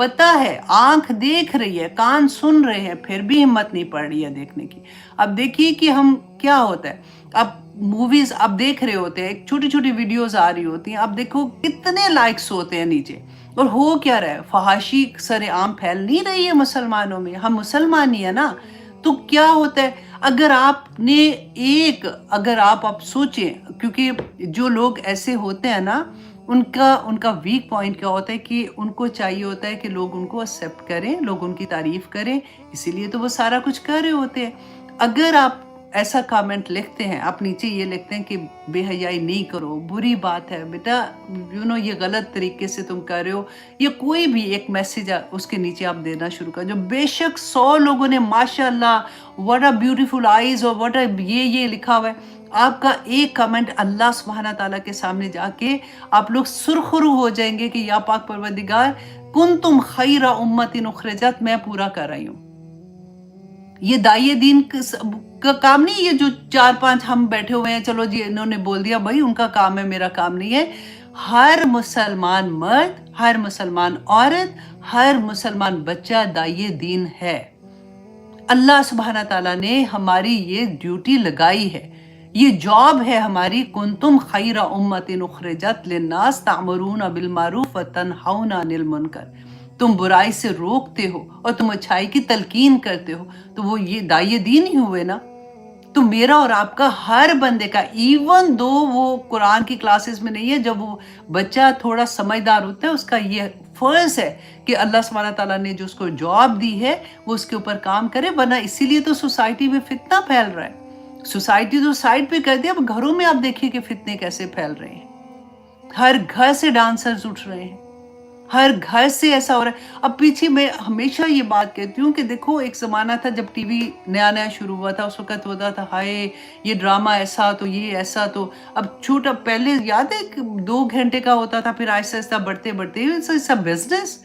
پتہ ہے، آنکھ دیکھ رہی ہے، کان سن رہے ہیں، پھر بھی ہمت نہیں پڑ رہی ہے دیکھنے کی۔ اب دیکھیے کہ ہم کیا ہوتا ہے، اب موویز اب دیکھ رہے ہوتے ہیں، ایک چھوٹی چھوٹی ویڈیوز آ رہی ہوتی ہیں، اب دیکھو کتنے لائکس ہوتے ہیں نیچے، اور ہو کیا رہا ہے، فحاشی سر عام پھیل نہیں رہی ہے مسلمانوں میں، ہم مسلمان ہی ہیں نا۔ تو کیا ہوتا ہے، اگر آپ سوچیں، کیونکہ جو لوگ ایسے ہوتے ہیں نا، ان کا ویک پوائنٹ کیا ہوتا ہے کہ ان کو چاہیے ہوتا ہے کہ لوگ ان کو ایکسیپٹ کریں، لوگ ان کی تعریف کریں، اسی لیے تو وہ سارا کچھ کر رہے ہوتے ہیں۔ اگر آپ ایسا کامنٹ لکھتے ہیں، آپ نیچے یہ لکھتے ہیں کہ بے حیائی نہیں کرو، بری بات ہے بیٹا، یہ غلط طریقے سے تم کر رہے ہو، یہ کوئی بھی ایک میسیج اس کے نیچے آپ دینا شروع کر جو بے شک 100 لوگوں نے ماشاء اللہ واٹ اے بیوٹیفل آئیز اور واٹ اے یہ لکھا ہوا ہے، آپ کا ایک کمنٹ اللہ سبحانہ تعالیٰ کے سامنے جا کے آپ لوگ سرخرو ہو جائیں گے کہ یا پاک پروردگار کنتم خیر امت اخرجت، میں پورا کر رہی ہوں۔ یہ داعیے دین کا کام نہیں، یہ جو 4-5 ہم بیٹھے ہوئے ہیں، چلو جی انہوں نے بول دیا، بھائی ان کا کام ہے، میرا کام نہیں ہے۔ ہر مسلمان مرد، ہر مسلمان عورت، ہر مسلمان بچہ داعیے دین ہے۔ اللہ سبحانہ تعالیٰ نے ہماری یہ ڈیوٹی لگائی ہے، یہ جاب ہے ہماری، کنتم خیر امت اخرجت للناس تعمرون بالمعروف وتنہون عن المنکر، تم برائی سے روکتے ہو اور تم اچھائی کی تلقین کرتے ہو، تو وہ یہ داعیے دین ہی ہوئے نا۔ تو میرا اور آپ کا ہر بندے کا، ایون دو وہ قرآن کی کلاسز میں نہیں ہے، جب وہ بچہ تھوڑا سمجھدار ہوتا ہے، اس کا یہ فرض ہے کہ اللہ سبحانہ تعالیٰ نے جو اس کو جاب دی ہے وہ اس کے اوپر کام کرے، ورنہ اسی لیے تو سوسائٹی میں فتنہ پھیل رہا ہے۔ سوسائٹی تو سائڈ پہ کر دیا، اب گھروں میں آپ دیکھیے کہ فتنے کیسے پھیل رہے ہیں، ہر گھر سے ڈانسرز اٹھ رہے ہیں، ہر گھر سے ایسا ہو رہا ہے۔ اب پیچھے میں ہمیشہ یہ بات کہتی ہوں کہ دیکھو ایک زمانہ تھا جب ٹی وی نیا شروع ہوا تھا، اس وقت ہوتا تھا ہائے یہ ڈرامہ ایسا تو یہ ایسا، تو اب چھوٹا پہلے یاد ہے 2 گھنٹے کا ہوتا تھا، پھر آہستہ آہستہ بڑھتے بڑھتے ایسا بزنس،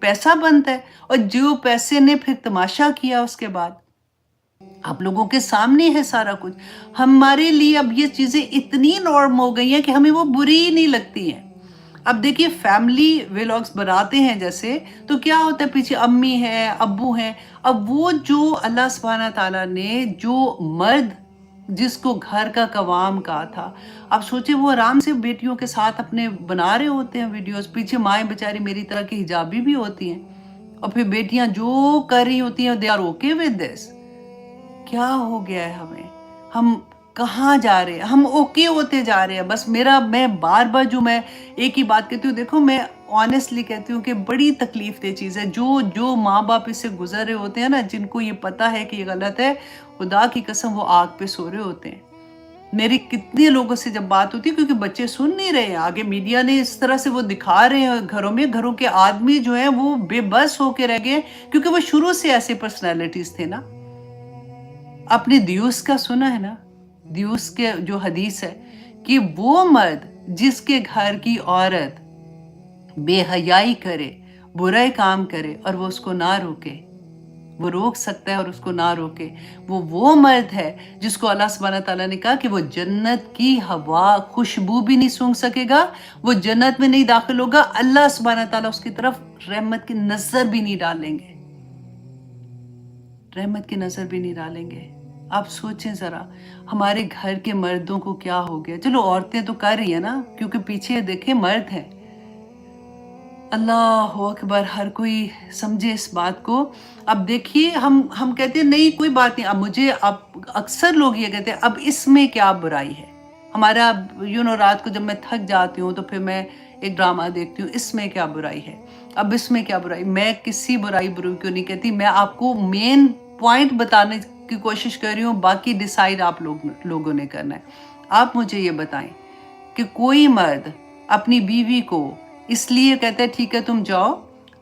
پیسہ بنتا ہے، اور جو پیسے نے پھر تماشا کیا اس کے بعد آپ لوگوں کے سامنے ہے سارا کچھ۔ ہمارے لیے اب یہ چیزیں اتنی نارم ہو گئی ہیں کہ ہمیں وہ بری ہی نہیں لگتی ہیں۔ اب دیکھیے فیملی ویلاگز بناتے ہیں جیسے، تو کیا ہوتا ہے، پیچھے امی ہیں، ابو ہیں، اب وہ جو اللہ سبحانہ تعالیٰ نے جو مرد جس کو گھر کا قوام کہا تھا، اب سوچیں وہ آرام سے بیٹیوں کے ساتھ اپنے بنا رہے ہوتے ہیں ویڈیوز، پیچھے مائیں بیچاری میری طرح کی حجابی بھی ہوتی ہیں، اور پھر بیٹیاں جو کر رہی ہوتی ہیں they are okay with this۔ کیا ہو گیا ہے ہمیں، ہم کہاں جا رہے ہیں، ہم اوکے ہوتے جا رہے ہیں۔ بس میں بار بار جو میں ایک ہی بات کہتی ہوں، دیکھو میں آنیسٹلی کہتی ہوں کہ بڑی تکلیف دہ چیز ہے، جو ماں باپ اس سے گزر رہے ہوتے ہیں نا، جن کو یہ پتہ ہے کہ یہ غلط ہے، خدا کی قسم وہ آگ پہ سو رہے ہوتے ہیں۔ میری کتنے لوگوں سے جب بات ہوتی ہے، کیونکہ بچے سن نہیں رہے ہیں، آگے میڈیا نے اس طرح سے وہ دکھا رہے ہیں گھروں کے آدمی جو ہیں وہ بے بس ہو کے رہ گئے، کیونکہ وہ شروع سے ایسے پرسنالٹیز تھے نا۔ اپنے دیوس کا سنا ہے نا، دیوس کے جو حدیث ہے کہ وہ مرد جس کے گھر کی عورت بے حیائی کرے، برے کام کرے اور وہ اس کو نہ روکے، وہ روک سکتا ہے اور اس کو نہ روکے، وہ مرد ہے جس کو اللہ سبحانہ تعالیٰ نے کہا کہ وہ جنت کی ہوا خوشبو بھی نہیں سونگھ سکے گا، وہ جنت میں نہیں داخل ہوگا، اللہ سبحانہ تعالیٰ اس کی طرف رحمت کی نظر بھی نہیں ڈالیں گے، رحمت کی نظر بھی نہیں ڈالیں گے۔ آپ سوچیں ذرا ہمارے گھر کے مردوں کو کیا ہو گیا، چلو عورتیں تو کر رہی ہیں نا، کیونکہ پیچھے دیکھیں مرد ہیں۔ اللہ اکبر، ہر کوئی سمجھے اس بات کو۔ اب دیکھیے ہم کہتے ہیں نہیں کوئی بات نہیں، اب اکثر لوگ یہ کہتے ہیں اب اس میں کیا برائی ہے، ہمارا رات کو جب میں تھک جاتی ہوں تو پھر میں ایک ڈرامہ دیکھتی ہوں، اس میں کیا برائی ہے، اب اس میں کیا برائی۔ میں کسی برائی کیوں نہیں کہتی، میں آپ کو مین پوائنٹ بتانے کی کوشش کر رہی ہوں، باقی ڈیسائیڈ آپ لوگوں نے کرنا ہے۔ آپ مجھے یہ بتائیں کہ کوئی مرد اپنی بیوی کو اس لیے کہتا ہے ٹھیک ہے تم جاؤ،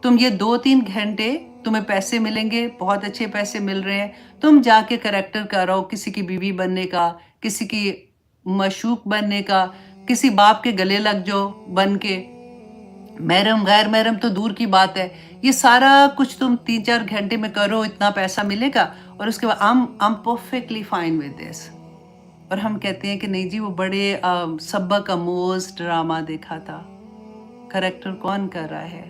تم یہ 2-3 گھنٹے تمہیں پیسے ملیں گے، بہت اچھے پیسے مل رہے ہیں، تم جا کے کریکٹر کرو کسی کی بیوی بننے کا، کسی کی معشوق بننے کا، کسی باپ کے گلے لگ جاؤ بن کے، محرم غیر محرم تو دور کی بات ہے، یہ سارا کچھ تم 3-4 گھنٹے میں کرو، اتنا پیسہ ملے گا، اور اس کے بعد I'm perfectly fine with this۔ اور ہم کہتے ہیں کہ نہیں جی وہ بڑے سبا کا موز ڈرامہ دیکھا تھا، کریکٹر کون کر رہا ہے،